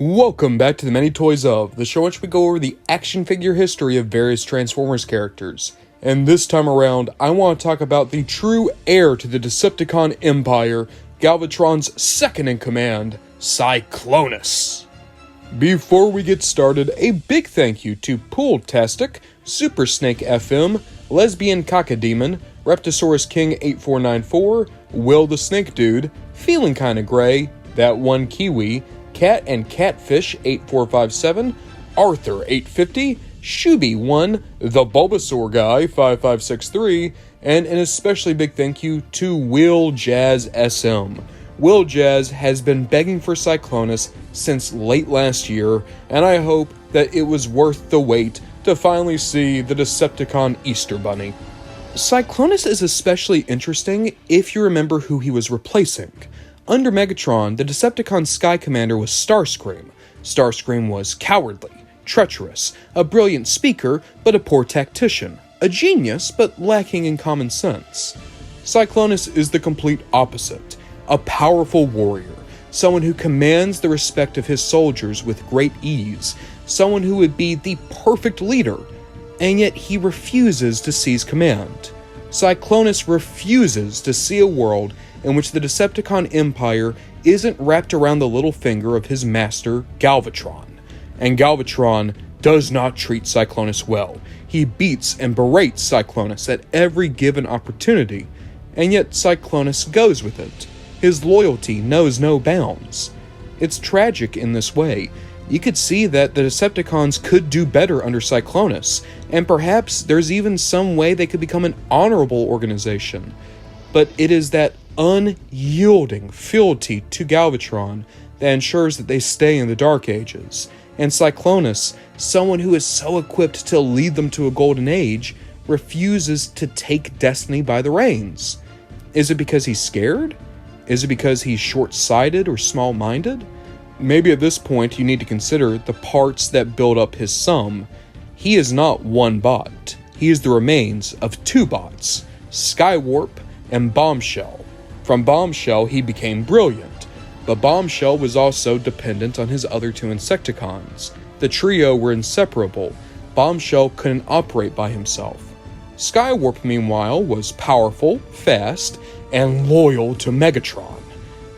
Welcome back to the Many Toys of, the show in which we go over the action figure history of various Transformers characters. And this time around, I want to talk about the true heir to the Decepticon Empire, Galvatron's second-in-command, Cyclonus. Before we get started, a big thank you to Pooltastic, Super Snake FM, Lesbian Cacodemon, Reptosaurus King 8494, Will the Snake Dude, Feeling Kinda Gray, That One Kiwi, Cat and Catfish 8457, Arthur 850, Shuby1, The Bulbasaur Guy 5563, and an especially big thank you to Will Jazz SM. Will Jazz has been begging for Cyclonus since late last year, and I hope that it was worth the wait to finally see the Decepticon Easter Bunny. Cyclonus is especially interesting if you remember who he was replacing. Under Megatron, the Decepticon Sky Commander was Starscream. Starscream was cowardly, treacherous, a brilliant speaker, but a poor tactician, a genius, but lacking in common sense. Cyclonus is the complete opposite, a powerful warrior, someone who commands the respect of his soldiers with great ease, someone who would be the perfect leader, and yet he refuses to seize command. Cyclonus refuses to see a world in which the Decepticon Empire isn't wrapped around the little finger of his master, Galvatron. And Galvatron does not treat Cyclonus well. He beats and berates Cyclonus at every given opportunity, and yet Cyclonus goes with it. His loyalty knows no bounds. It's tragic in this way. You could see that the Decepticons could do better under Cyclonus, and perhaps there's even some way they could become an honorable organization. But it is that unyielding fealty to Galvatron that ensures that they stay in the Dark Ages. And Cyclonus, someone who is so equipped to lead them to a golden age, refuses to take destiny by the reins. Is it because he's scared? Is it because he's short-sighted or small-minded? Maybe at this point you need to consider the parts that build up his sum. He is not one bot. He is the remains of two bots, Skywarp and Bombshell. From Bombshell, he became brilliant, but Bombshell was also dependent on his other two Insecticons. The trio were inseparable. Bombshell couldn't operate by himself. Skywarp, meanwhile, was powerful, fast, and loyal to Megatron.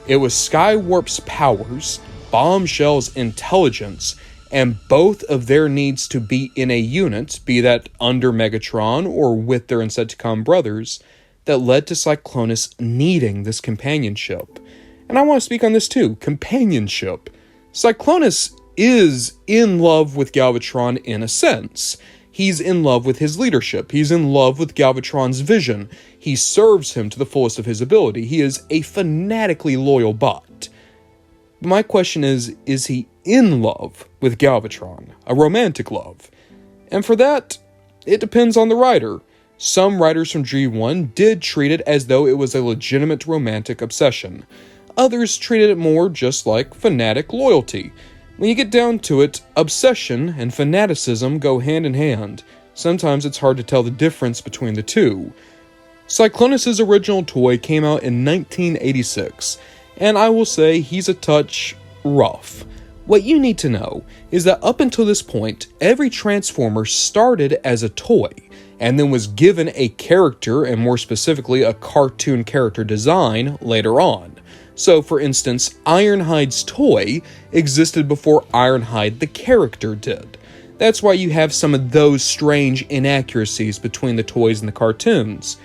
It was Skywarp's powers, Bombshell's intelligence, and both of their needs to be in a unit, be that under Megatron or with their Insecticon brothers, that led to Cyclonus needing this companionship. And I want to speak on this too, companionship. Cyclonus is in love with Galvatron in a sense. He's in love with his leadership. He's in love with Galvatron's vision. He serves him to the fullest of his ability. He is a fanatically loyal bot. But my question is he in love with Galvatron? A romantic love? And for that, it depends on the writer. Some writers from G1 did treat it as though it was a legitimate romantic obsession. Others treated it more just like fanatic loyalty. When you get down to it, obsession and fanaticism go hand in hand. Sometimes it's hard to tell the difference between the two. Cyclonus' original toy came out in 1986, and I will say he's a touch rough. What you need to know is that up until this point, every Transformer started as a toy, and then was given a character, and more specifically a cartoon character design, later on. So, for instance, Ironhide's toy existed before Ironhide the character did. That's why you have some of those strange inaccuracies between the toys and the cartoons.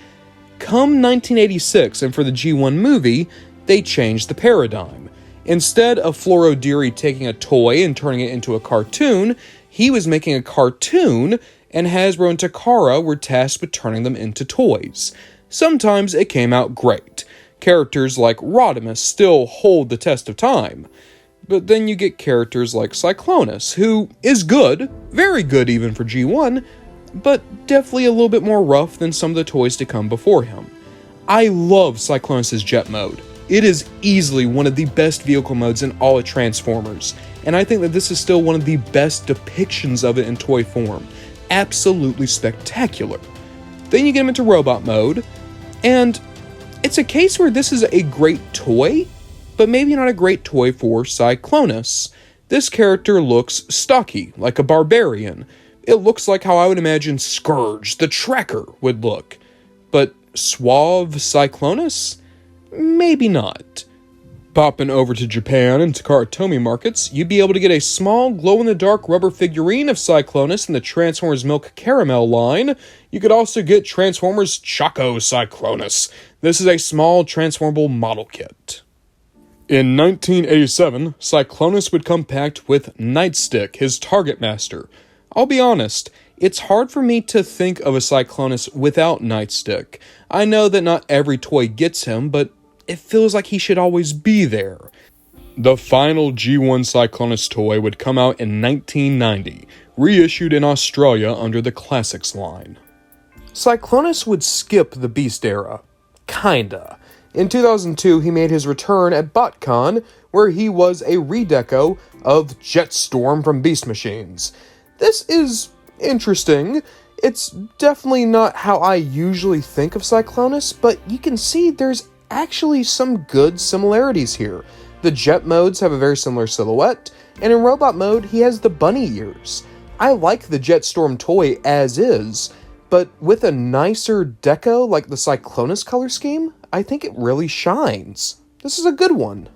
Come 1986, and for the G1 movie, they changed the paradigm. Instead of Floro Deary taking a toy and turning it into a cartoon, he was making a cartoon, and Hasbro and Takara were tasked with turning them into toys. Sometimes it came out great. Characters like Rodimus still hold the test of time. But then you get characters like Cyclonus, who is good, very good even for G1, but definitely a little bit more rough than some of the toys to come before him. I love Cyclonus' jet mode. It is easily one of the best vehicle modes in all of Transformers, and I think that this is still one of the best depictions of it in toy form. Absolutely spectacular. Then you get him into robot mode, and it's a case where this is a great toy, but maybe not a great toy for Cyclonus. This character looks stocky, like a barbarian. It looks like how I would imagine Scourge, the Tracker, would look. But Suave Cyclonus? Maybe not. Popping over to Japan and Takara Tomy markets, you'd be able to get a small glow-in-the-dark rubber figurine of Cyclonus in the Transformers Milk Caramel line. You could also get Transformers Choco Cyclonus. This is a small transformable model kit. In 1987, Cyclonus would come packed with Nightstick, his target master. I'll be honest, it's hard for me to think of a Cyclonus without Nightstick. I know that not every toy gets him, but it feels like he should always be there. The final G1 Cyclonus toy would come out in 1990, reissued in Australia under the Classics line. Cyclonus would skip the Beast era. Kinda. In 2002, he made his return at BotCon, where he was a redeco of Jetstorm from Beast Machines. This is interesting. It's definitely not how I usually think of Cyclonus, but you can see there's actually some good similarities here. The Jet modes have a very similar silhouette, and in Robot mode, he has the bunny ears. I like the Jetstorm toy as is, but with a nicer deco like the Cyclonus color scheme, I think it really shines. This is a good one.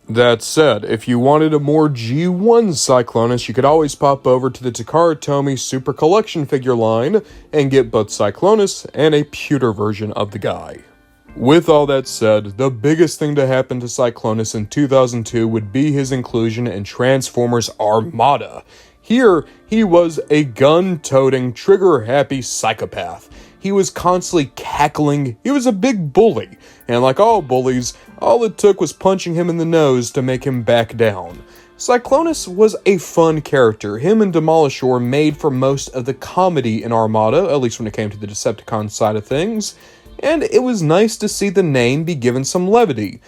That said, if you wanted a more G1 Cyclonus, you could always pop over to the Takara Tomy Super Collection figure line and get both Cyclonus and a pewter version of the guy. With all that said, the biggest thing to happen to Cyclonus in 2002 would be his inclusion in Transformers Armada. Here, he was a gun-toting, trigger-happy psychopath. He was constantly cackling, he was a big bully, and like all bullies, all it took was punching him in the nose to make him back down. Cyclonus was a fun character. Him and Demolishor made for most of the comedy in Armada, at least when it came to the Decepticon side of things, and it was nice to see the name be given some levity.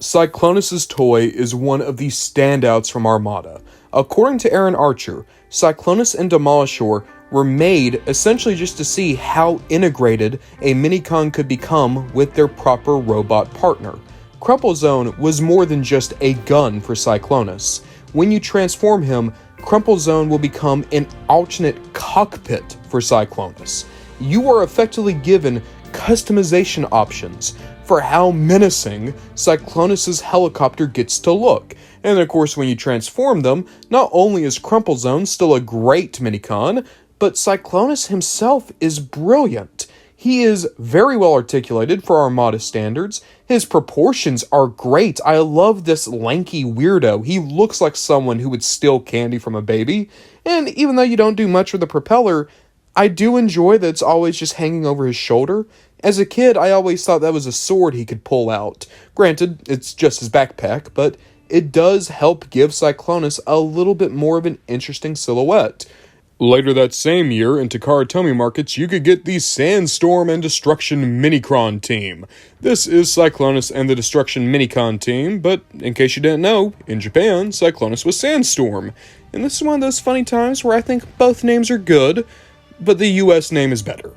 Cyclonus' toy is one of the standouts from Armada. According to Aaron Archer, Cyclonus and Demolishor were made essentially just to see how integrated a Minicon could become with their proper robot partner. Crumple Zone was more than just a gun for Cyclonus. When you transform him, Crumple Zone will become an alternate cockpit for Cyclonus. You are effectively given customization options for how menacing Cyclonus' helicopter gets to look. And of course, when you transform them, not only is Crumple Zone still a great Minicon, but Cyclonus himself is brilliant. He is very well articulated for Armada standards. His proportions are great. I love this lanky weirdo. He looks like someone who would steal candy from a baby. And even though you don't do much with the propeller, I do enjoy that it's always just hanging over his shoulder. As a kid, I always thought that was a sword he could pull out. Granted, it's just his backpack, but it does help give Cyclonus a little bit more of an interesting silhouette. Later that same year, in Takara Tomy markets, you could get the Sandstorm and Destruction Minicron team. This is Cyclonus and the Destruction Minicon team, but in case you didn't know, in Japan, Cyclonus was Sandstorm. And this is one of those funny times where I think both names are good, but the US name is better.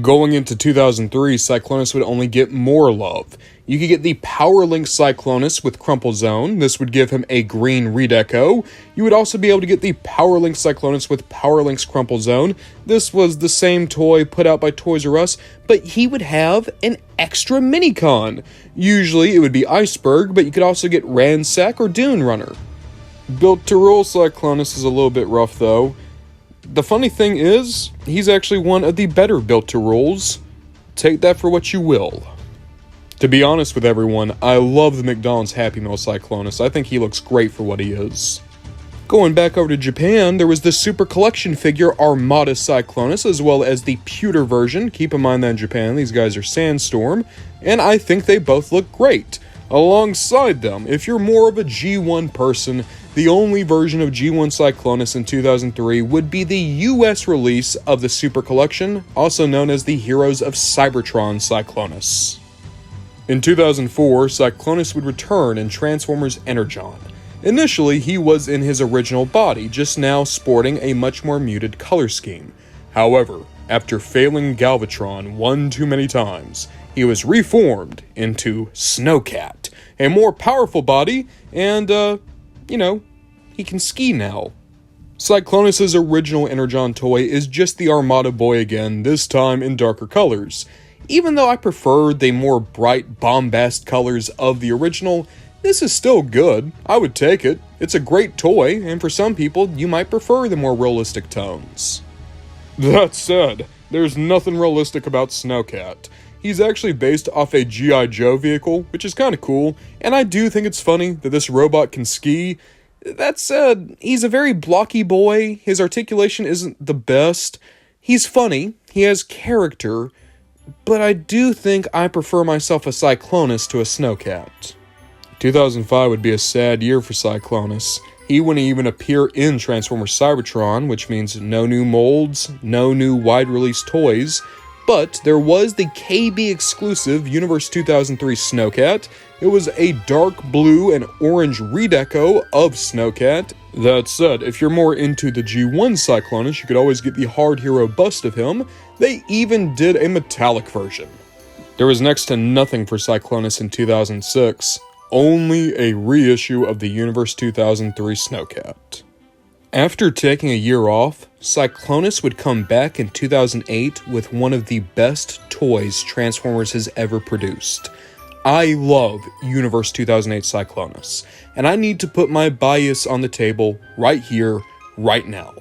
Going into 2003, Cyclonus would only get more love. You could get the Power Link Cyclonus with Crumple Zone. This would give him a green redeco. You would also be able to get the Power Link Cyclonus with Power Link's Crumple Zone. This was the same toy put out by Toys R Us, but he would have an extra Minicon. Usually it would be Iceberg, but you could also get Ransack or Dune Runner. Built to Rule Cyclonus is a little bit rough though. The funny thing is, he's actually one of the better built-to-rules. Take that for what you will. To be honest with everyone, I love the McDonald's Happy Meal Cyclonus. I think he looks great for what he is. Going back over to Japan, there was the Super Collection figure Armada Cyclonus, as well as the pewter version. Keep in mind that in Japan, these guys are Sandstorm, and I think they both look great. Alongside them, if you're more of a G1 person, the only version of G1 Cyclonus in 2003 would be the US release of the Super Collection, also known as the Heroes of Cybertron Cyclonus. In 2004, Cyclonus would return in Transformers Energon. Initially, he was in his original body, just now sporting a much more muted color scheme. However, after failing Galvatron one too many times, he was reformed into Snowcat, a more powerful body, and, he can ski now. Cyclonus' original Energon toy is just the Armada boy again, this time in darker colors. Even though I prefer the more bright, bombast colors of the original, this is still good. I would take it. It's a great toy, and for some people, you might prefer the more realistic tones. That said, there's nothing realistic about Snowcat. He's actually based off a G.I. Joe vehicle, which is kinda cool, and I do think it's funny that this robot can ski. That said, he's a very blocky boy, his articulation isn't the best, he's funny, he has character, but I do think I prefer myself a Cyclonus to a Snowcat. 2005 would be a sad year for Cyclonus. He wouldn't even appear in Transformers Cybertron, which means no new molds, no new wide-release toys, but there was the KB exclusive Universe 2003 Snowcat. It was a dark blue and orange redeco of Snowcat. That said, if you're more into the G1 Cyclonus, you could always get the Hard Hero bust of him. They even did a metallic version. There was next to nothing for Cyclonus in 2006, only a reissue of the Universe 2003 Snowcat. After taking a year off, Cyclonus would come back in 2008 with one of the best toys Transformers has ever produced. I love Universe 2008 Cyclonus, and I need to put my bias on the table right here, right now.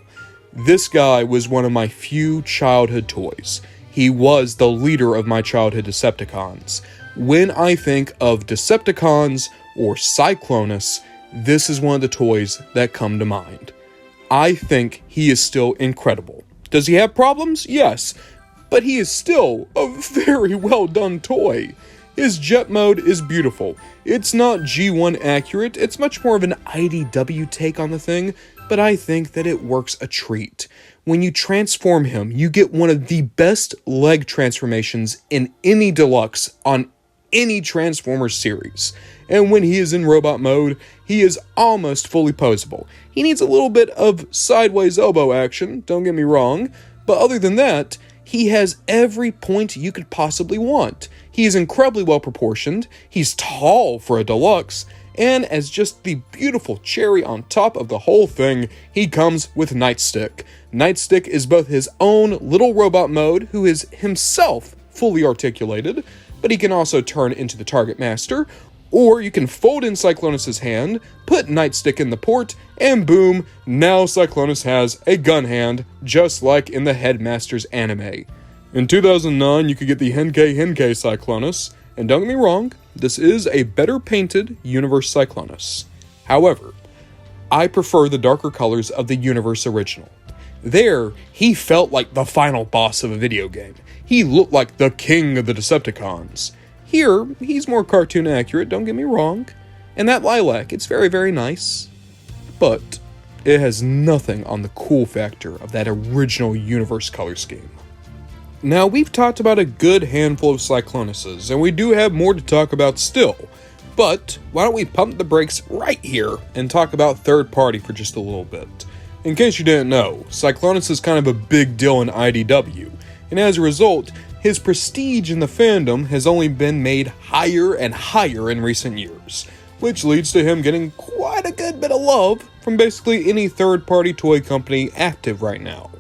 This guy was one of my few childhood toys. He was the leader of my childhood Decepticons. When I think of Decepticons or Cyclonus, this is one of the toys that come to mind. I think he is still incredible. Does he have problems? Yes, but he is still a very well done toy. His jet mode is beautiful. It's not G1 accurate, it's much more of an IDW take on the thing, but I think that it works a treat. When you transform him, you get one of the best leg transformations in any deluxe on any Transformers series. And when he is in robot mode, he is almost fully posable. He needs a little bit of sideways elbow action, don't get me wrong, but other than that, he has every point you could possibly want. He is incredibly well proportioned, he's tall for a deluxe, and as just the beautiful cherry on top of the whole thing, he comes with Nightstick. Nightstick is both his own little robot mode, who is himself fully articulated, but he can also turn into the Target Master, or you can fold in Cyclonus' hand, put Nightstick in the port, and boom, now Cyclonus has a gun hand, just like in the Headmasters anime. In 2009, you could get the Henkei Cyclonus, and don't get me wrong, this is a better painted Universe Cyclonus. However, I prefer the darker colors of the Universe original. There, he felt like the final boss of a video game. He looked like the king of the Decepticons. Here, he's more cartoon accurate, don't get me wrong. And that lilac, it's very, very nice. But it has nothing on the cool factor of that original Universe color scheme. Now, we've talked about a good handful of Cyclonuses, and we do have more to talk about still. But why don't we pump the brakes right here and talk about third party for just a little bit. In case you didn't know, Cyclonus is kind of a big deal in IDW, and as a result, his prestige in the fandom has only been made higher and higher in recent years, which leads to him getting quite a good bit of love from basically any third-party toy company active right now.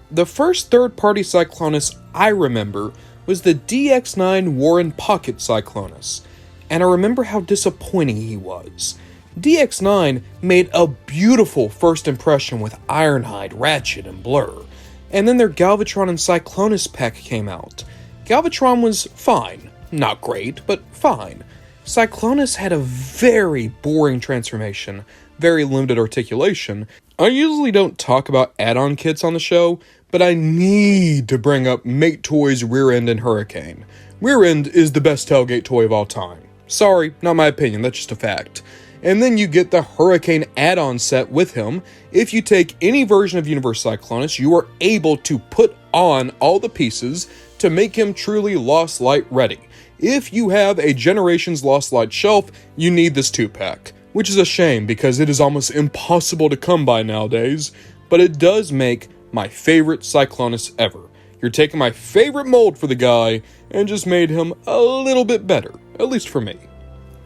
The first third-party Cyclonus I remember was the DX9 Warren Pocket Cyclonus, and I remember how disappointing he was. DX9 made a beautiful first impression with Ironhide, Ratchet, and Blur, and then their Galvatron and Cyclonus pack came out. Galvatron was fine. Not great, but fine. Cyclonus had a very boring transformation, very limited articulation. I usually don't talk about add-on kits on the show, but I need to bring up Mate Toys Rear End and Hurricane. Rear End is the best tailgate toy of all time. Sorry, not my opinion, that's just a fact. And then you get the Hurricane add-on set with him. If you take any version of Universe Cyclonus, you are able to put on all the pieces to make him truly Lost Light ready. If you have a Generations Lost Light shelf, you need this 2-pack, which is a shame because it is almost impossible to come by nowadays, but it does make my favorite Cyclonus ever. You're taking my favorite mold for the guy and just made him a little bit better, at least for me.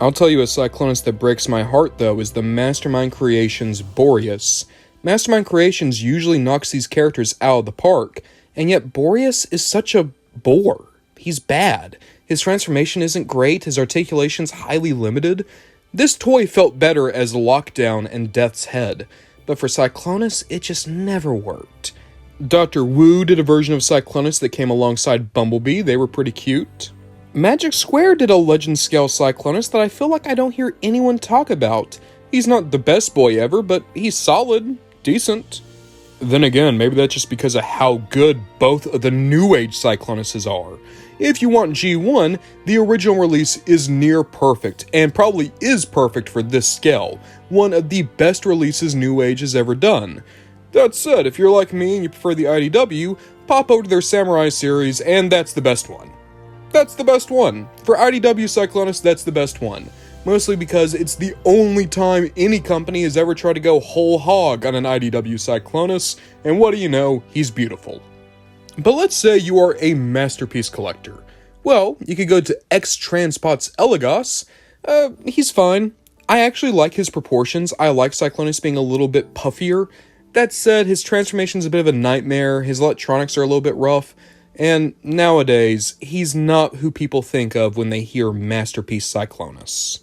I'll tell you a Cyclonus that breaks my heart, though, is the Mastermind Creations Boreas. Mastermind Creations usually knocks these characters out of the park, and yet Boreas is such a bore. He's bad. His transformation isn't great, his articulation's highly limited. This toy felt better as Lockdown and Death's Head, but for Cyclonus, it just never worked. Dr. Wu did a version of Cyclonus that came alongside Bumblebee. They were pretty cute. Magic Square did a Legend Scale Cyclonus that I feel like I don't hear anyone talk about. He's not the best boy ever, but he's solid, decent. Then again, maybe that's just because of how good both of the New Age Cyclonuses are. If you want G1, the original release is near perfect, and probably is perfect for this scale. One of the best releases New Age has ever done. That said, if you're like me and you prefer the IDW, pop over to their Samurai series, and that's the best one. That's the best one. For IDW Cyclonus, that's the best one. Mostly because it's the only time any company has ever tried to go whole hog on an IDW Cyclonus, and what do you know, he's beautiful. But let's say you are a masterpiece collector. Well, you could go to X Transpot's Elegos. He's fine. I actually like his proportions. I like Cyclonus being a little bit puffier. That said, his transformation's a bit of a nightmare, his electronics are a little bit rough, and nowadays, he's not who people think of when they hear Masterpiece Cyclonus.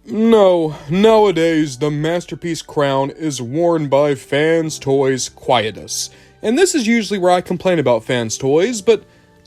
No, nowadays, the Masterpiece crown is worn by Fans Toys Quietus. And this is usually where I complain about Fans Toys, but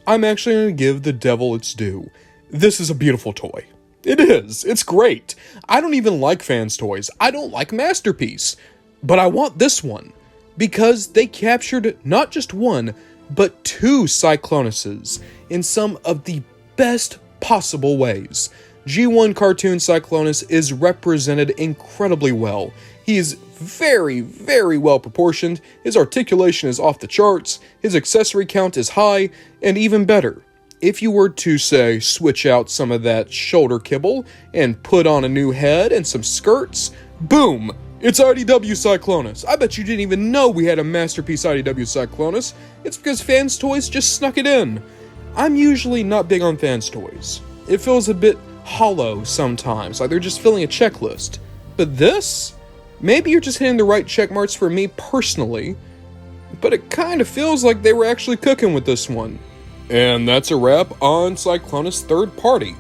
I'm actually going to give the devil its due. This is a beautiful toy. It is. It's great. I don't even like Fans Toys. I don't like Masterpiece. But I want this one, because they captured not just one, but two Cyclonuses in some of the best possible ways. G1 Cartoon Cyclonus is represented incredibly well. He is very, very well proportioned, his articulation is off the charts, his accessory count is high, and even better, if you were to, say, switch out some of that shoulder kibble and put on a new head and some skirts, boom! It's IDW Cyclonus. I bet you didn't even know we had a Masterpiece IDW Cyclonus. It's because Fans Toys just snuck it in. I'm usually not big on Fans Toys. It feels a bit hollow sometimes, like they're just filling a checklist. But this? Maybe you're just hitting the right check marks for me personally, but it kind of feels like they were actually cooking with this one. And that's a wrap on Cyclonus Third Party.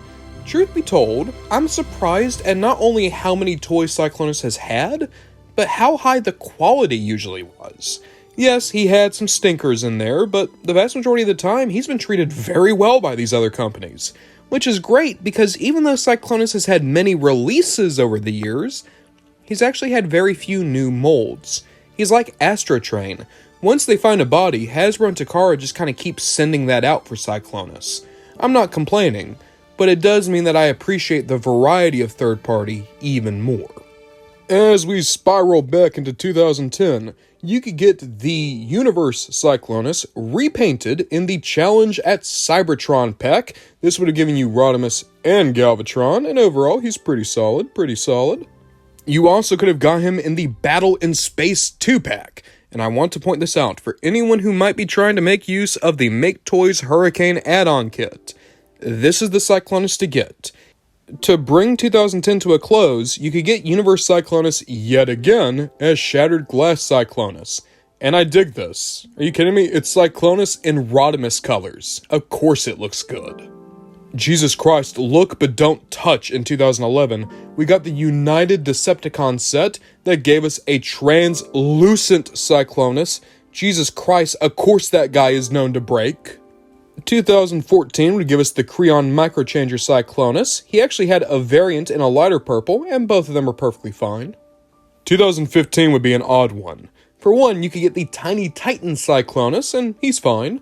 Truth be told, I'm surprised at not only how many toys Cyclonus has had, but how high the quality usually was. Yes, he had some stinkers in there, but the vast majority of the time, he's been treated very well by these other companies. Which is great, because even though Cyclonus has had many releases over the years, he's actually had very few new molds. He's like Astro Train. Once they find a body, Hasbro and Takara just kind of keep sending that out for Cyclonus. I'm not complaining, but it does mean that I appreciate the variety of third party even more. As we spiral back into 2010, you could get the Universe Cyclonus repainted in the Challenge at Cybertron pack. This would have given you Rodimus and Galvatron, and overall he's pretty solid. You also could have got him in the Battle in Space 2 pack. And I want to point this out for anyone who might be trying to make use of the Make Toys Hurricane add-on kit. This is the Cyclonus to get. To bring 2010 to a close, you could get Universe Cyclonus yet again as Shattered Glass Cyclonus. And I dig this. Are you kidding me? It's Cyclonus in Rodimus colors. Of course it looks good. Jesus Christ, look but don't touch in 2011. We got the United Decepticon set that gave us a translucent Cyclonus. Jesus Christ, of course that guy is known to break. 2014 would give us the Creon Microchanger Cyclonus. He actually had a variant in a lighter purple, and both of them are perfectly fine. 2015 would be an odd one. For one, you could get the Tiny Titan Cyclonus, and he's fine.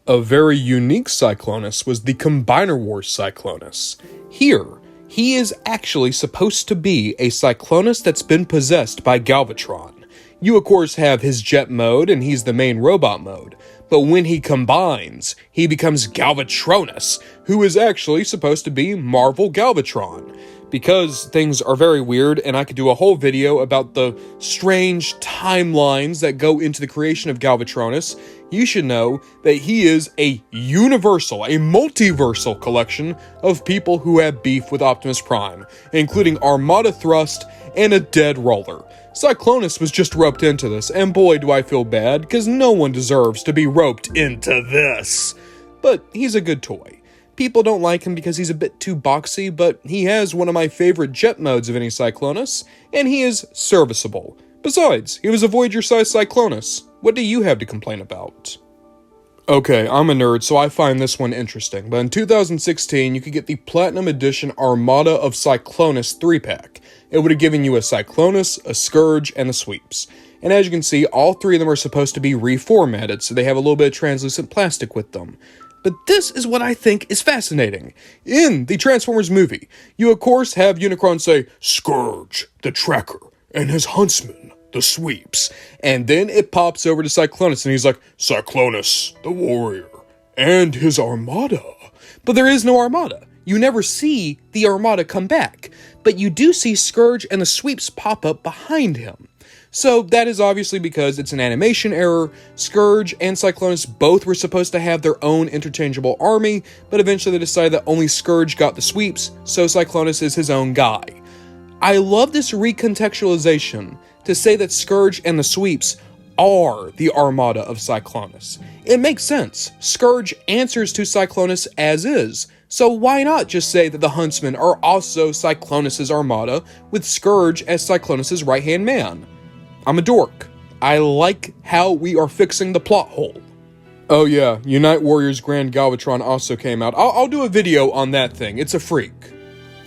A very unique Cyclonus was the Combiner Wars Cyclonus. Here, he is actually supposed to be a Cyclonus that's been possessed by Galvatron. You of course have his jet mode, and he's the main robot mode. But when he combines, he becomes Galvatronus, who is actually supposed to be Marvel Galvatron. Because things are very weird, and I could do a whole video about the strange timelines that go into the creation of Galvatronus, you should know that he is a universal, a multiversal collection of people who have beef with Optimus Prime, including Armada Thrust and a dead roller. Cyclonus was just roped into this, and boy do I feel bad, because no one deserves to be roped into this. But he's a good toy. People don't like him because he's a bit too boxy, but he has one of my favorite jet modes of any Cyclonus, and he is serviceable. Besides, he was a Voyager-sized Cyclonus. What do you have to complain about? Okay, I'm a nerd, so I find this one interesting, but in 2016, you could get the Platinum Edition Armada of Cyclonus 3-pack. It would have given you a Cyclonus, a Scourge, and the Sweeps. And as you can see, all three of them are supposed to be reformatted, so they have a little bit of translucent plastic with them. But this is what I think is fascinating. In the Transformers movie, you of course have Unicron say, "Scourge, the Tracker, and his huntsman, the Sweeps." And then it pops over to Cyclonus, and he's like, "Cyclonus, the warrior, and his Armada." But there is no Armada. You never see the Armada come back. But you do see Scourge and the Sweeps pop up behind him. So that is obviously because it's an animation error. Scourge and Cyclonus both were supposed to have their own interchangeable army, but eventually they decided that only Scourge got the Sweeps, so Cyclonus is his own guy. I love this recontextualization to say that Scourge and the Sweeps are the Armada of Cyclonus. It makes sense. Scourge answers to Cyclonus as is, so why not just say that the Huntsmen are also Cyclonus' Armada, with Scourge as Cyclonus' right-hand man? I'm a dork. I like how we are fixing the plot hole. Oh yeah, Unite Warriors Grand Galvatron also came out. I'll do a video on that thing. It's a freak.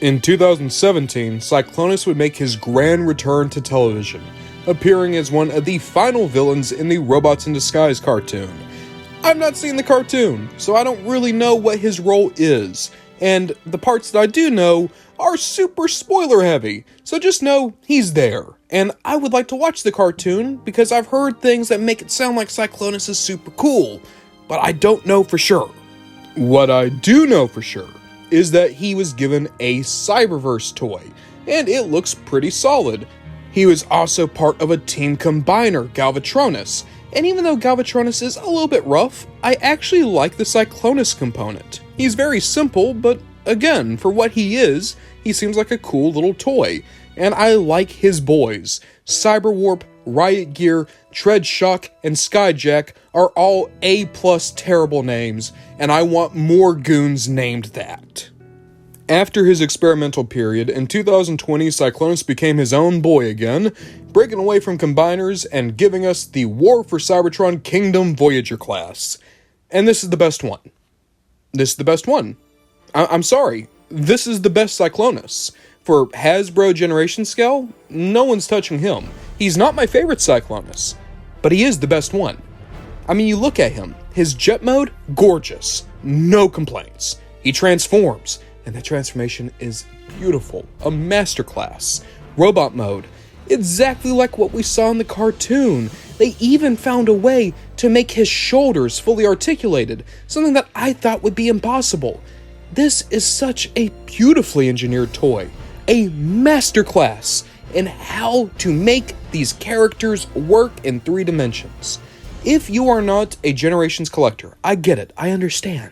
In 2017, Cyclonus would make his grand return to television, appearing as one of the final villains in the Robots in Disguise cartoon. I've not seen the cartoon, so I don't really know what his role is, and the parts that I do know are super spoiler heavy, so just know he's there. And I would like to watch the cartoon because I've heard things that make it sound like Cyclonus is super cool, but I don't know for sure. What I do know for sure is that he was given a Cyberverse toy, and it looks pretty solid. He was also part of a team combiner, Galvatronus, and even though Galvatronus is a little bit rough, I actually like the Cyclonus component. He's very simple, but again, for what he is, he seems like a cool little toy. And I like his boys. Cyberwarp, Riot Gear, Tread Shock, and Skyjack are all A+ terrible names, and I want more goons named that. After his experimental period, in 2020, Cyclonus became his own boy again, breaking away from combiners and giving us the War for Cybertron Kingdom Voyager class. And this is the best one. This is the best one. I'm sorry, this is the best Cyclonus. For Hasbro Generation Scale, no one's touching him. He's not my favorite Cyclonus, but he is the best one. I mean, you look at him, his jet mode, gorgeous, no complaints. He transforms, and that transformation is beautiful, a masterclass. Robot mode, exactly like what we saw in the cartoon. They even found a way to make his shoulders fully articulated, something that I thought would be impossible. This is such a beautifully engineered toy, a masterclass in how to make these characters work in 3 dimensions. If you are not a Generations collector, I get it, I understand,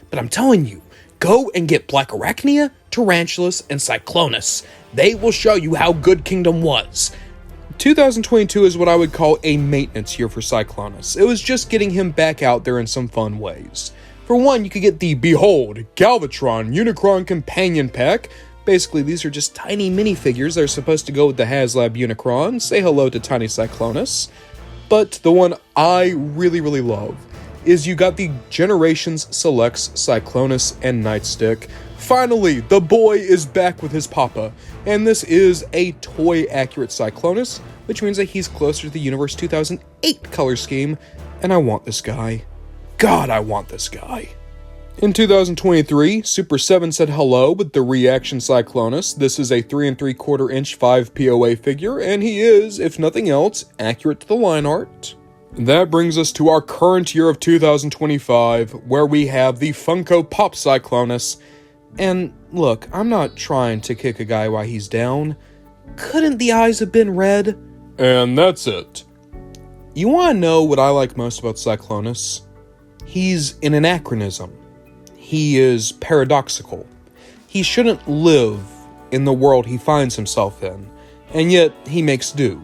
but I'm telling you, go and get Black Arachnia, Tarantulas, and Cyclonus. They will show you how good Kingdom was. 2022 is what I would call a maintenance year for Cyclonus. It was just getting him back out there in some fun ways. For one, you could get the Behold, Galvatron, Unicron Companion Pack. Basically, these are just tiny minifigures that are supposed to go with the HasLab Unicron. Say hello to Tiny Cyclonus. But the one I really love is you got the Generations Selects Cyclonus and Nightstick. Finally, the boy is back with his papa, and this is a toy-accurate Cyclonus, which means that he's closer to the Universe 2008 color scheme, and I want this guy. God, I want this guy. In 2023, Super 7 said hello with the Reaction Cyclonus. This is a 3 3/4 inch 5 POA figure, and he is, if nothing else, accurate to the line art. That brings us to our current year of 2025, where we have the Funko Pop Cyclonus. And look, I'm not trying to kick a guy while he's down. Couldn't the eyes have been red? And that's it. You want to know what I like most about Cyclonus? He's an anachronism. He is paradoxical. He shouldn't live in the world he finds himself in, and yet he makes do.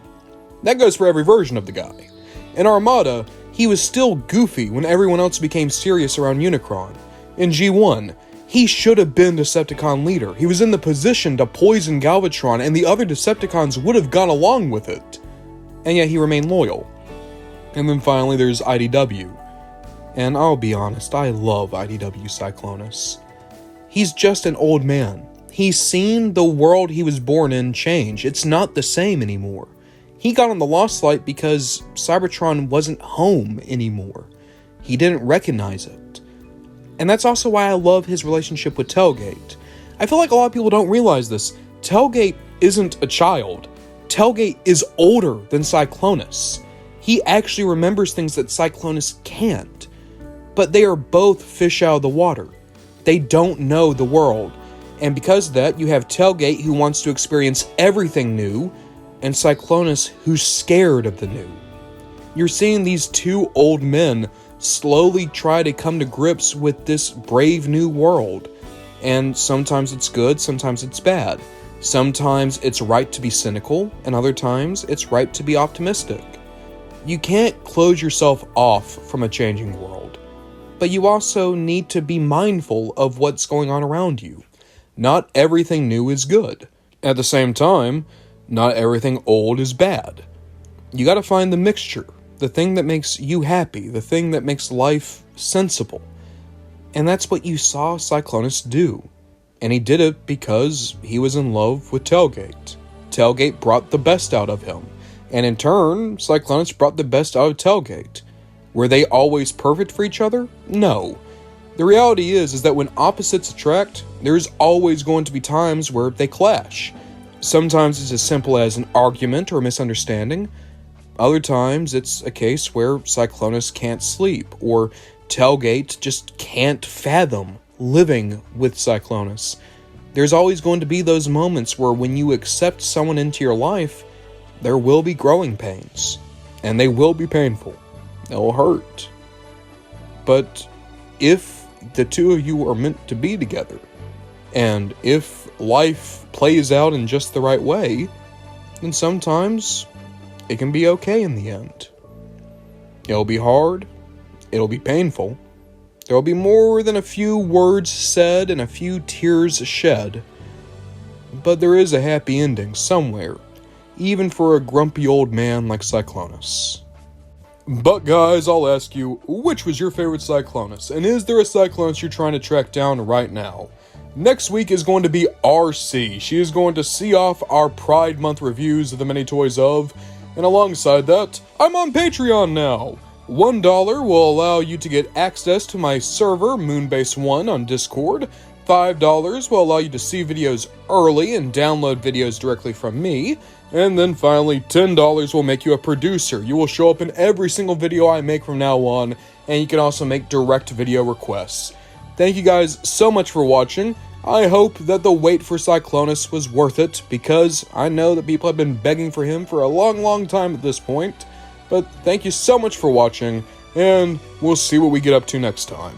That goes for every version of the guy. In Armada, he was still goofy when everyone else became serious around Unicron. In G1, he should have been Decepticon leader. He was in the position to poison Galvatron, and the other Decepticons would have gone along with it. And yet he remained loyal. And then finally there's IDW. And I'll be honest, I love IDW Cyclonus. He's just an old man. He's seen the world he was born in change. It's not the same anymore. He got on the Lost Light because Cybertron wasn't home anymore. He didn't recognize it. And that's also why I love his relationship with Tailgate. I feel like a lot of people don't realize this. Tailgate isn't a child. Tailgate is older than Cyclonus. He actually remembers things that Cyclonus can't. But they are both fish out of the water. They don't know the world. And because of that, you have Tailgate who wants to experience everything new, and Cyclonus who's scared of the new. You're seeing these two old men slowly try to come to grips with this brave new world. And sometimes it's good, sometimes it's bad. Sometimes it's right to be cynical, and other times it's right to be optimistic. You can't close yourself off from a changing world, but you also need to be mindful of what's going on around you. Not everything new is good. At the same time, not everything old is bad. You gotta find the mixture, the thing that makes you happy, the thing that makes life sensible. And that's what you saw Cyclonus do. And he did it because he was in love with Tailgate. Tailgate brought the best out of him. And in turn, Cyclonus brought the best out of Tailgate. Were they always perfect for each other? No. The reality is that when opposites attract, there's always going to be times where they clash. Sometimes it's as simple as an argument or a misunderstanding. Other times it's a case where Cyclonus can't sleep, or Tailgate just can't fathom living with Cyclonus. There's always going to be those moments where when you accept someone into your life, there will be growing pains. And they will be painful. They'll hurt. But if the two of you are meant to be together, and if life plays out in just the right way, then sometimes it can be okay in the end. It'll be hard, it'll be painful, there'll be more than a few words said and a few tears shed, but there is a happy ending somewhere, even for a grumpy old man like Cyclonus. But guys, I'll ask you, which was your favorite Cyclonus? And is there a Cyclonus you're trying to track down right now? Next week is going to be RC. She is going to see off our Pride Month reviews of the many toys of. And alongside that, I'm on Patreon now. $1 will allow you to get access to my server, Moonbase1, on Discord. $5 will allow you to see videos early and download videos directly from me. And then finally, $10 will make you a producer. You will show up in every single video I make from now on, and you can also make direct video requests. Thank you guys so much for watching. I hope that the wait for Cyclonus was worth it, because I know that people have been begging for him for a long time at this point. But thank you so much for watching, and we'll see what we get up to next time.